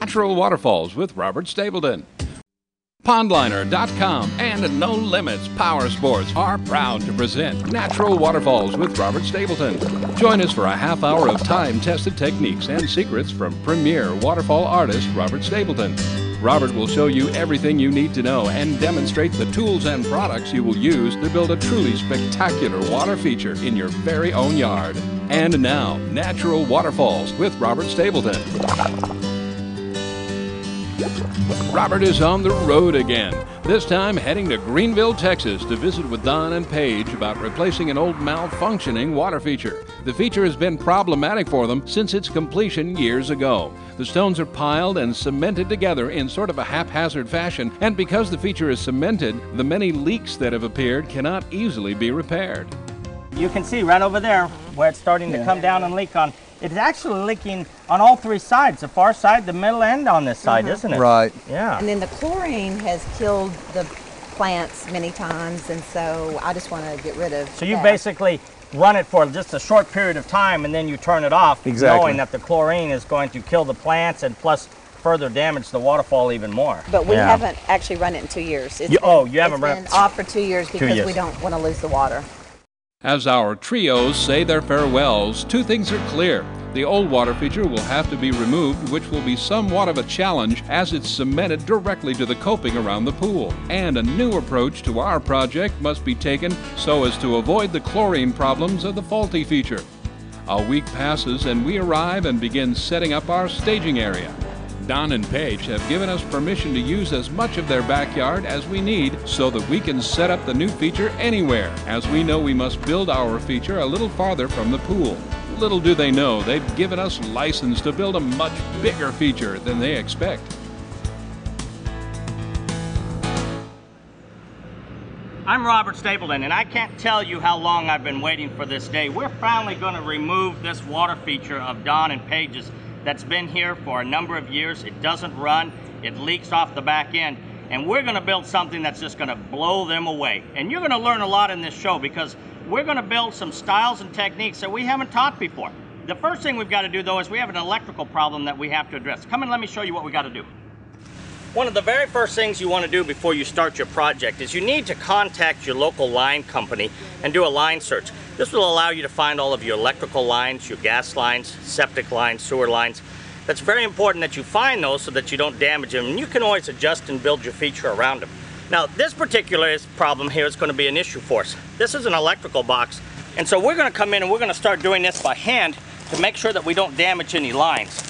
Natural Waterfalls with Robert Stapleton. Pondliner.com and No Limits Power Sports are proud to present Natural Waterfalls with Robert Stapleton. Join us for a half hour of time-tested techniques and secrets from premier waterfall artist Robert Stapleton. Robert will show you everything you need to know and demonstrate the tools and products you will use to build a truly spectacular water feature in your very own yard. And now, Natural Waterfalls with Robert Stapleton. Robert is on the road again, this time heading to Greenville, Texas to visit with Don and Paige about replacing an old malfunctioning water feature. The feature has been problematic for them since its completion years ago. The stones are piled and cemented together in sort of a haphazard fashion, and because the feature is cemented, the many leaks that have appeared cannot easily be repaired. You can see right over there where it's starting to come down and leak on. It's actually leaking on all three sides, the far side, the middle, and on this side, isn't it? Right. Yeah. And then the chlorine has killed the plants many times, and so I just want to get rid of So you that. basically run it for just a short period of time and then you turn it off, Exactly. knowing that the chlorine is going to kill the plants and plus further damage the waterfall even more. But we haven't actually run it in 2 years. You haven't run it? It's been off for 2 years because years. we don't want to lose the water. As our trios say their farewells, two things are clear. The old water feature will have to be removed, which will be somewhat of a challenge as it's cemented directly to the coping around the pool. And a new approach to our project must be taken so as to avoid the chlorine problems of the faulty feature. A week passes and we arrive and begin setting up our staging area. Don and Paige have given us permission to use as much of their backyard as we need so that we can set up the new feature anywhere, as we know we must build our feature a little farther from the pool. Little do they know, they've given us license to build a much bigger feature than they expect. I'm Robert Stapleton, and I can't tell you how long I've been waiting for this day. We're finally going to remove this water feature of Don and Paige's that's been here for a number of years. It doesn't run, it leaks off the back end, and we're going to build something that's just going to blow them away. And you're going to learn a lot in this show because we're going to build some styles and techniques that we haven't taught before. The first thing we've got to do, though, is we have an electrical problem that we have to address. Come and let me show you what we got to do. One of the very first things you want to do before you start your project is you need to contact your local line company and do a line search. This will allow you to find all of your electrical lines, your gas lines, septic lines, sewer lines. That's very important that you find those so that you don't damage them, and you can always adjust and build your feature around them. Now, this particular problem here is going to be an issue for us. This is an electrical box, and so we're going to come in and we're going to start doing this by hand to make sure that we don't damage any lines.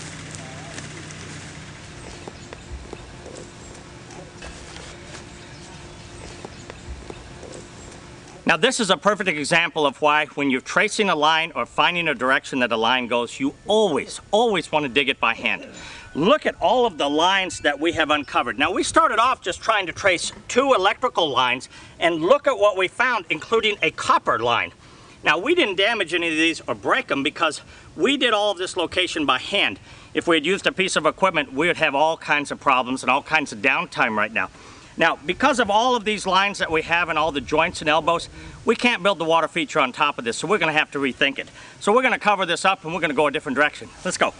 Now, this is a perfect example of why when you're tracing a line or finding a direction that a line goes, you always want to dig it by hand. Look at all of the lines that we have uncovered. Now, we started off just trying to trace 2 electrical lines, and look at what we found, including a copper line. Now, we didn't damage any of these or break them because we did all of this location by hand. If we had used a piece of equipment, we would have all kinds of problems and all kinds of downtime right now. Now, because of all of these lines that we have and all the joints and elbows, we can't build the water feature on top of this, so we're going to have to rethink it. So we're going to cover this up and we're going to go a different direction. Let's go.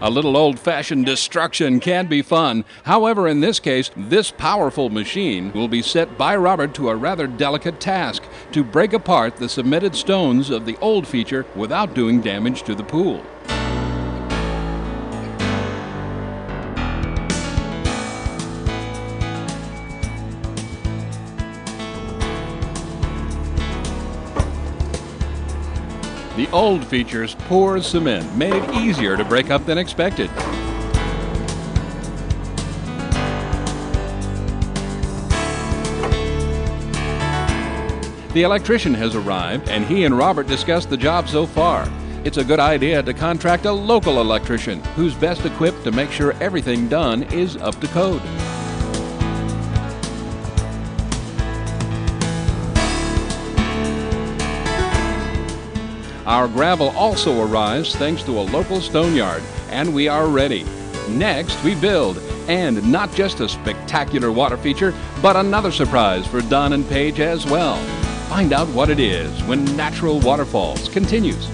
A little old-fashioned destruction can be fun. However, in this case, this powerful machine will be set by Robert to a rather delicate task: to break apart the cemented stones of the old feature without doing damage to the pool. The old feature's poor cement made it easier to break up than expected. The electrician has arrived, and he and Robert discussed the job so far. It's a good idea to contract a local electrician who's best equipped to make sure everything done is up to code. Our gravel also arrives thanks to a local stone yard, and we are ready. Next, we build, and not just a spectacular water feature, but another surprise for Don and Paige as well. Find out what it is when Natural Waterfalls continues.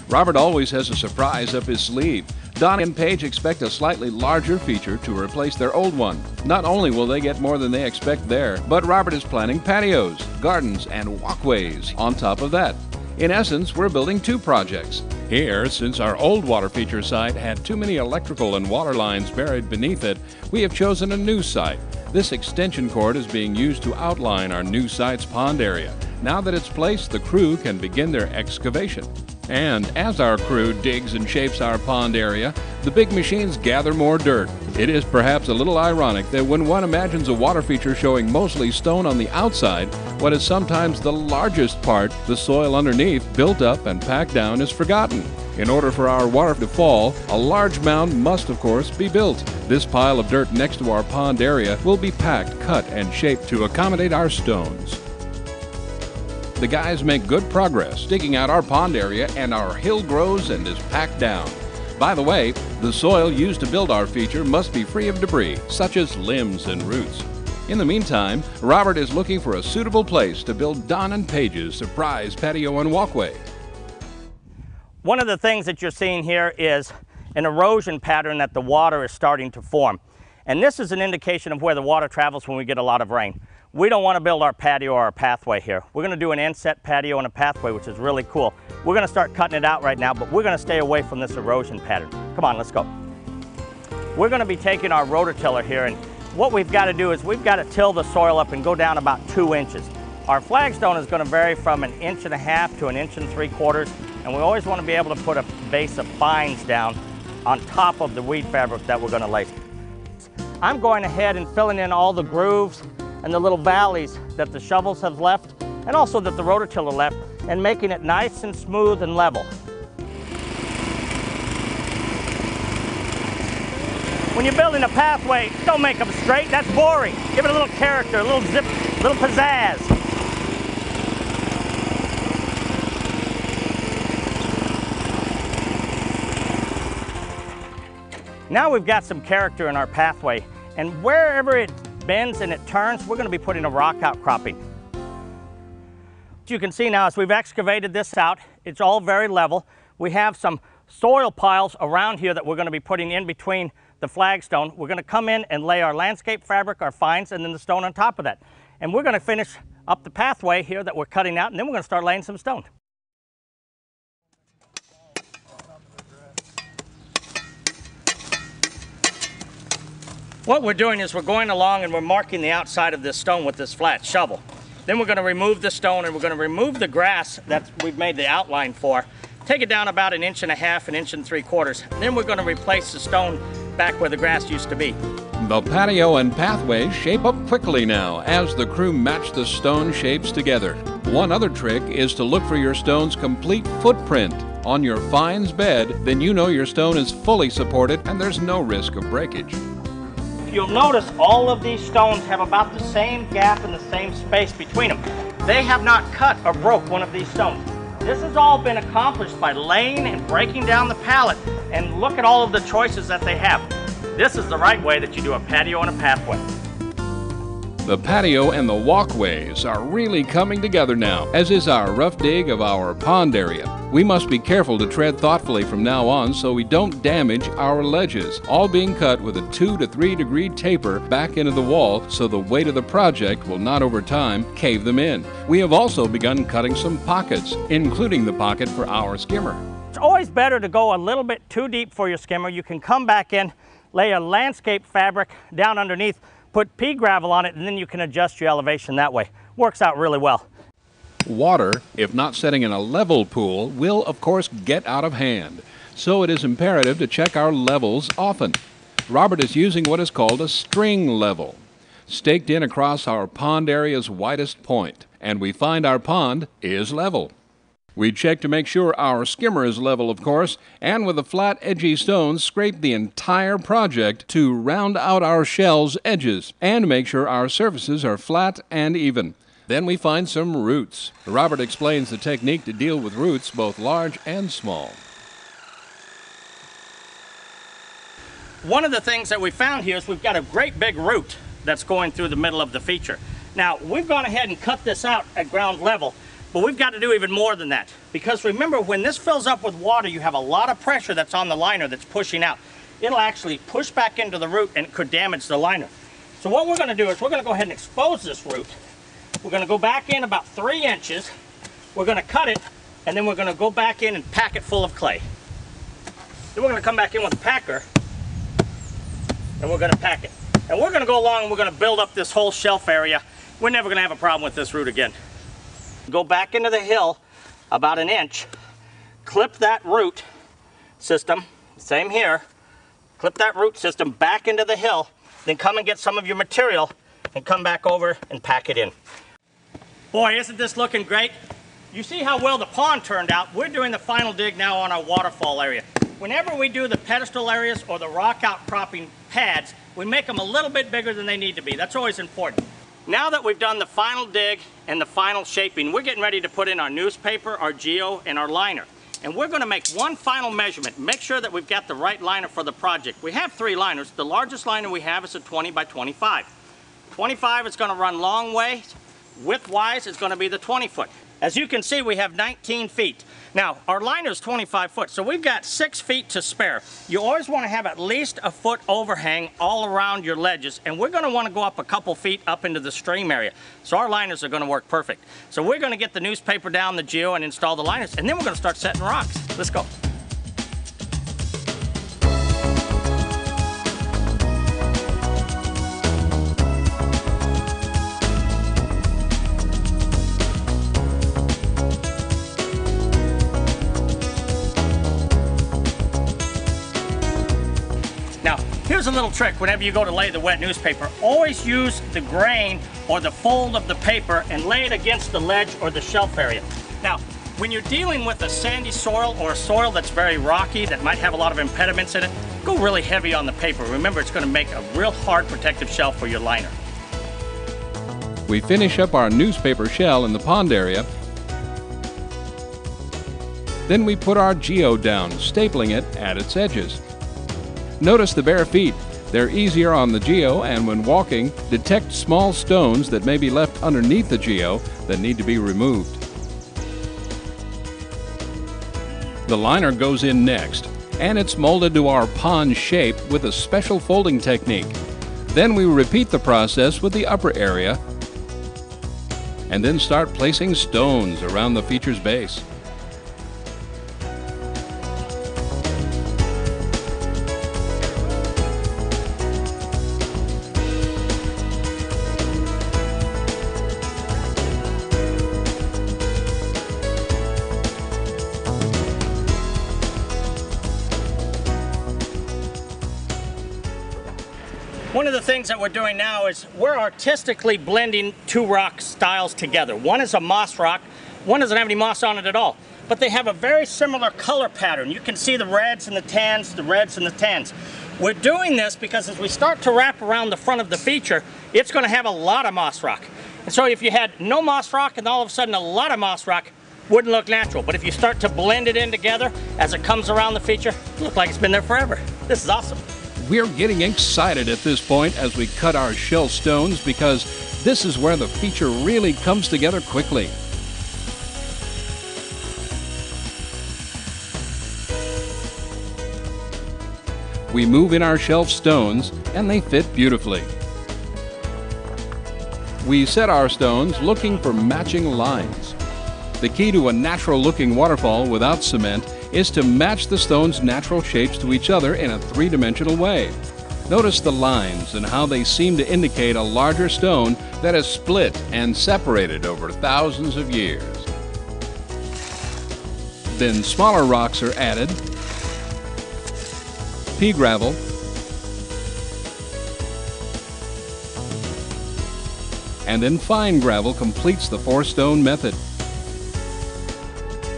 Robert always has a surprise up his sleeve. Don and Paige expect a slightly larger feature to replace their old one. Not only will they get more than they expect there, but Robert is planning patios, gardens, and walkways on top of that. In essence, we're building two projects. Here, since our old water feature site had too many electrical and water lines buried beneath it, we have chosen a new site. This extension cord is being used to outline our new site's pond area. Now that it's placed, the crew can begin their excavation. And as our crew digs and shapes our pond area, the big machines gather more dirt. It is perhaps a little ironic that when one imagines a water feature showing mostly stone on the outside, what is sometimes the largest part, the soil underneath, built up and packed down, is forgotten. In order for our water to fall, a large mound must, of course, be built. This pile of dirt next to our pond area will be packed, cut, and shaped to accommodate our stones. The guys make good progress digging out our pond area, and our hill grows and is packed down. By the way, the soil used to build our feature must be free of debris, such as limbs and roots. In the meantime, Robert is looking for a suitable place to build Don and Paige's surprise patio and walkway. One of the things that you're seeing here is an erosion pattern that the water is starting to form. And this is an indication of where the water travels when we get a lot of rain. We don't want to build our patio or our pathway here. We're going to do an inset patio and a pathway, which is really cool. We're going to start cutting it out right now, but we're going to stay away from this erosion pattern. Come on, let's go. We're going to be taking our rototiller here, and what we've got to do is we've got to till the soil up and go down about 2 inches. Our flagstone is going to vary from 1.5 inches to 1.75 inches, and we always want to be able to put a base of fines down on top of the weed fabric that we're going to lay. I'm going ahead and filling in all the grooves and the little valleys that the shovels have left, and also that the rototiller left, and making it nice and smooth and level. When you're building a pathway, don't make them straight, that's boring. Give it a little character, a little zip, a little pizzazz. Now we've got some character in our pathway, and wherever it bends and it turns, we're going to be putting a rock outcropping. As you can see now, as we've excavated this out, it's all very level. We have some soil piles around here that we're going to be putting in between the flagstone. We're going to come in and lay our landscape fabric, our fines, and then the stone on top of that. And we're going to finish up the pathway here that we're cutting out, and then we're going to start laying some stone. What we're doing is we're going along and we're marking the outside of this stone with this flat shovel. Then we're going to remove the stone, and we're going to remove the grass that we've made the outline for. Take it down about 1.5 inches, 1.75 inches. Then we're going to replace the stone back where the grass used to be. The patio and pathway shape up quickly now as the crew match the stone shapes together. One other trick is to look for your stone's complete footprint on your fines bed. Then you know your stone is fully supported and there's no risk of breakage. You'll notice all of these stones have about the same gap and the same space between them. They have not cut or broke one of these stones. This has all been accomplished by laying and breaking down the pallet, and look at all of the choices that they have. This is the right way that you do a patio and a pathway. The patio and the walkways are really coming together now, as is our rough dig of our pond area. We must be careful to tread thoughtfully from now on so we don't damage our ledges, all being cut with a 2 to 3 degree taper back into the wall so the weight of the project will not over time cave them in. We have also begun cutting some pockets, including the pocket for our skimmer. It's always better to go a little bit too deep for your skimmer. You can come back in, lay a landscape fabric down underneath, put pea gravel on it, and then you can adjust your elevation that way. Works out really well. Water, if not setting in a level pool, will of course get out of hand. So it is imperative to check our levels often. Robert is using what is called a string level, staked in across our pond area's widest point, and we find our pond is level. We check to make sure our skimmer is level, of course, and with a flat, edgy stone, scrape the entire project to round out our shell's edges and make sure our surfaces are flat and even. Then we find some roots. Robert explains the technique to deal with roots, both large and small. One of the things that we found here is we've got a great big root that's going through the middle of the feature. Now, we've gone ahead and cut this out at ground level. But we've got to do even more than that. Because remember, when this fills up with water, you have a lot of pressure that's on the liner that's pushing out. It'll actually push back into the root and it could damage the liner. So what we're going to do is we're going to go ahead and expose this root. We're going to go back in about 3 inches. We're going to cut it, and then we're going to go back in and pack it full of clay. Then we're going to come back in with a packer, and we're going to pack it. And we're going to go along and we're going to build up this whole shelf area. We're never going to have a problem with this root again. Go back into the hill about 1 inch, clip that root system, same here, clip that root system back into the hill, then come and get some of your material and come back over and pack it in. Boy, isn't this looking great? You see how well the pond turned out? We're doing the final dig now on our waterfall area. Whenever we do the pedestal areas or the rock outcropping pads, we make them a little bit bigger than they need to be. That's always important. Now that we've done the final dig and the final shaping, we're getting ready to put in our newspaper, our geo, and our liner. And we're going to make one final measurement, make sure that we've got the right liner for the project. We have 3 liners. The largest liner we have is a 20 by 25. 25 is going to run long way. Width-wise, it's going to be the 20 foot. As you can see, we have 19 feet. Now, our liner is 25 foot, so we've got 6 feet to spare. You always want to have at least a foot overhang all around your ledges, and we're going to want to go up a couple feet up into the stream area. So our liners are going to work perfect. So we're going to get the newspaper down, the geo, and install the liners, and then we're going to start setting rocks. Let's go. Here's a little trick whenever you go to lay the wet newspaper. Always use the grain or the fold of the paper and lay it against the ledge or the shelf area. Now, when you're dealing with a sandy soil or a soil that's very rocky that might have a lot of impediments in it, go really heavy on the paper. Remember, it's going to make a real hard protective shell for your liner. We finish up our newspaper shell in the pond area. Then we put our geo down, stapling it at its edges. Notice the bare feet. They're easier on the geo, and when walking, detect small stones that may be left underneath the geo that need to be removed. The liner goes in next, and it's molded to our pond shape with a special folding technique. Then we repeat the process with the upper area, and then start placing stones around the feature's base. One of the things that we're doing now is we're artistically blending 2 rock styles together. One is a moss rock, one doesn't have any moss on it at all, but they have a very similar color pattern. You can see the reds and the tans, the reds and the tans. We're doing this because as we start to wrap around the front of the feature, it's going to have a lot of moss rock. And so if you had no moss rock and all of a sudden a lot of moss rock, wouldn't look natural. But if you start to blend it in together as it comes around the feature, it'll look like it's been there forever. This is awesome. We're getting excited at this point as we cut our shell stones because this is where the feature really comes together quickly. We move in our shelf stones and they fit beautifully. We set our stones looking for matching lines. The key to a natural looking waterfall without cement is to match the stone's natural shapes to each other in a 3-dimensional way. Notice the lines and how they seem to indicate a larger stone that has split and separated over thousands of years. Then smaller rocks are added, pea gravel, and then fine gravel completes the 4-stone method.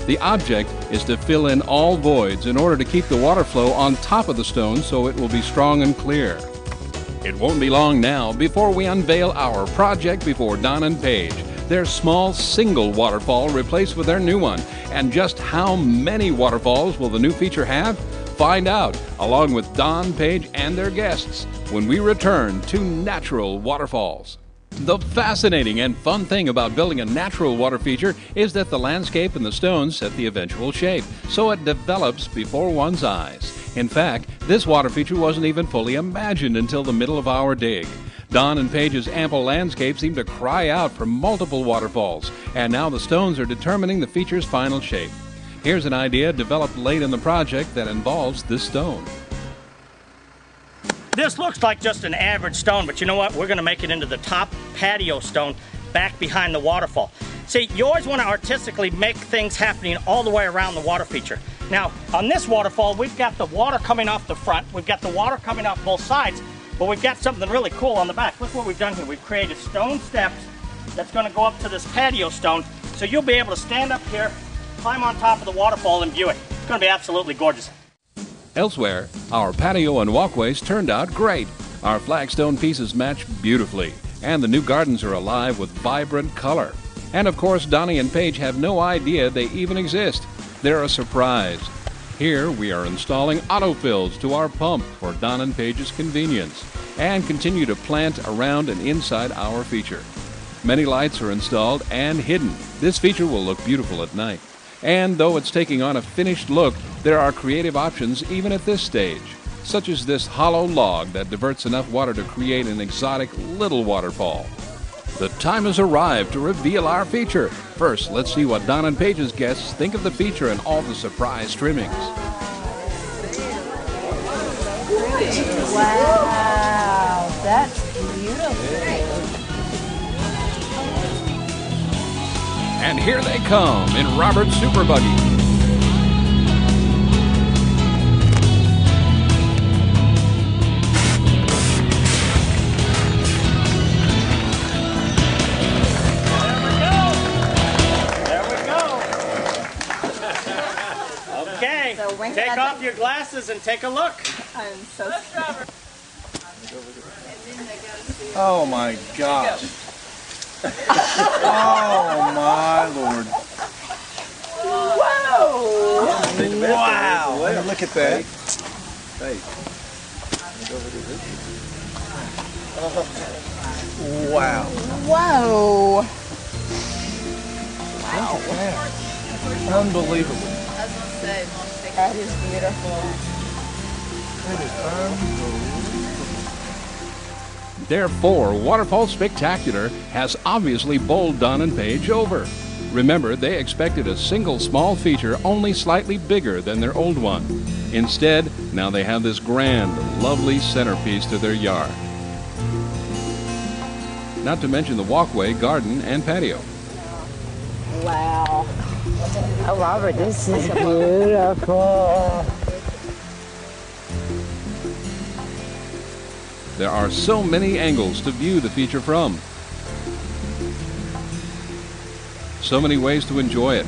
The object is to fill in all voids in order to keep the water flow on top of the stone so it will be strong and clear. It won't be long now before we unveil our project before Don and Paige. Their small single waterfall replaced with their new one. And just how many waterfalls will the new feature have? Find out along with Don, Paige, and their guests when we return to Natural Waterfalls. The fascinating and fun thing about building a natural water feature is that the landscape and the stones set the eventual shape, so it develops before one's eyes. In fact, this water feature wasn't even fully imagined until the middle of our dig. Don and Paige's ample landscape seemed to cry out for multiple waterfalls, and now the stones are determining the feature's final shape. Here's an idea developed late in the project that involves this stone. This looks like just an average stone, but you know what? We're going to make it into the top patio stone back behind the waterfall. See, you always want to artistically make things happening all the way around the water feature. Now, on this waterfall, we've got the water coming off the front, we've got the water coming off both sides, but we've got something really cool on the back. Look what we've done here. We've created stone steps that's going to go up to this patio stone, so you'll be able to stand up here, climb on top of the waterfall, and view it. It's going to be absolutely gorgeous. Elsewhere, our patio and walkways turned out great. Our flagstone pieces match beautifully, and the new gardens are alive with vibrant color. And of course, Donnie and Paige have no idea they even exist. They're a surprise. Here we are installing autofills to our pump for Don and Paige's convenience, and continue to plant around and inside our feature. Many lights are installed and hidden. This feature will look beautiful at night. And though it's taking on a finished look, there are creative options even at this stage, such as this hollow log that diverts enough water to create an exotic little waterfall. The time has arrived to reveal our feature. First, let's see what Don and Paige's guests think of the feature and all the surprise trimmings. Wow, that's beautiful. And here they come in Robert's Super Buggy. Okay, take off your glasses and take a look. I'm so scared. Oh my gosh. Oh my Lord. Whoa! Wow. Look at that. Wow. Whoa! Wow. Unbelievable. That is beautiful. That is unbelievable. Therefore, Waterfall Spectacular has obviously bowled Don and Paige over. Remember, they expected a single small feature only slightly bigger than their old one. Instead, now they have this grand, lovely centerpiece to their yard. Not to mention the walkway, garden, and patio. Wow. Oh, Robert, this is beautiful. There are so many angles to view the feature from. So many ways to enjoy it.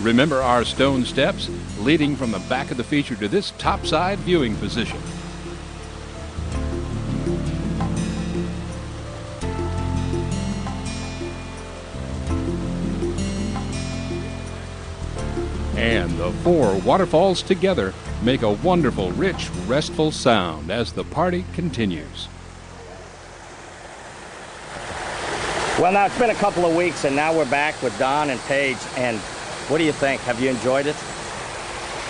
Remember our stone steps leading from the back of the feature to this topside viewing position. And the four waterfalls together make a wonderful, rich, restful sound as the party continues. Well, now it's been a couple of weeks, and now we're back with Don and Paige. And what do you think? Have you enjoyed it?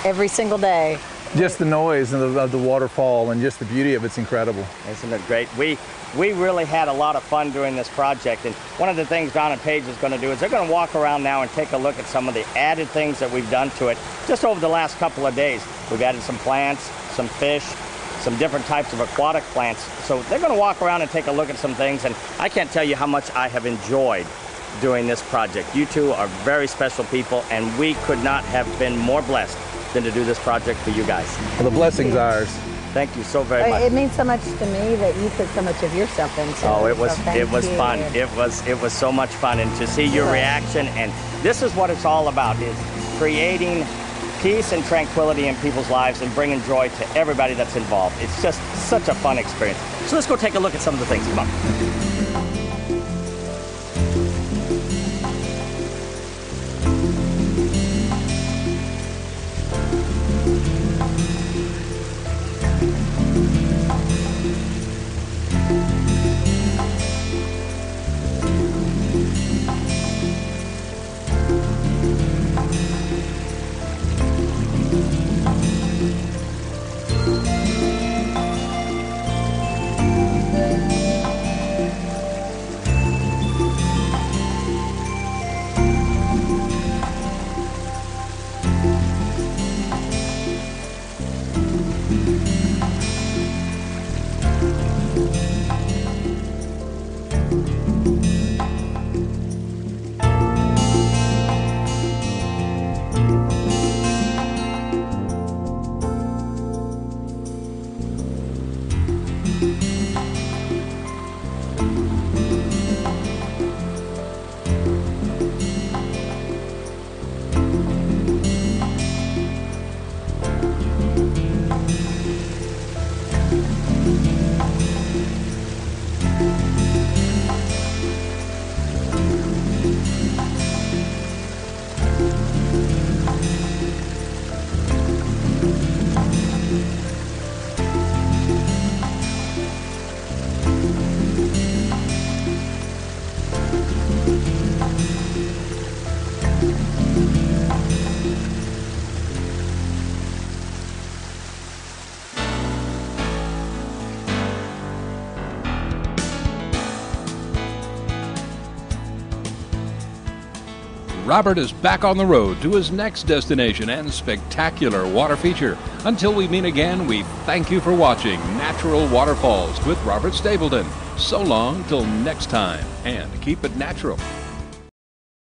Every single day. Just the noise of the waterfall and just the beauty of it's incredible. Isn't it great? We really had a lot of fun doing this project, and one of the things Don and Paige is going to do is they're going to walk around now and take a look at some of the added things that we've done to it just over the last couple of days. We've added some plants, some fish, some different types of aquatic plants. So they're going to walk around and take a look at some things, and I can't tell you how much I have enjoyed doing this project. You two are very special people, and we could not have been more blessed than to do this project for you guys. Well, the blessing's ours. Thank you so very much. It means so much to me that you put so much of yourself into it. Oh, it was So fun. It was so much fun, and to see your reaction, and this is what it's all about, is creating peace and tranquility in people's lives and bringing joy to everybody that's involved. It's just such a fun experience. So let's go take a look at some of the things. Come on. Robert is back on the road to his next destination and spectacular water feature. Until we meet again, we thank you for watching Natural Waterfalls with Robert Stapleton. So long till next time, and keep it natural.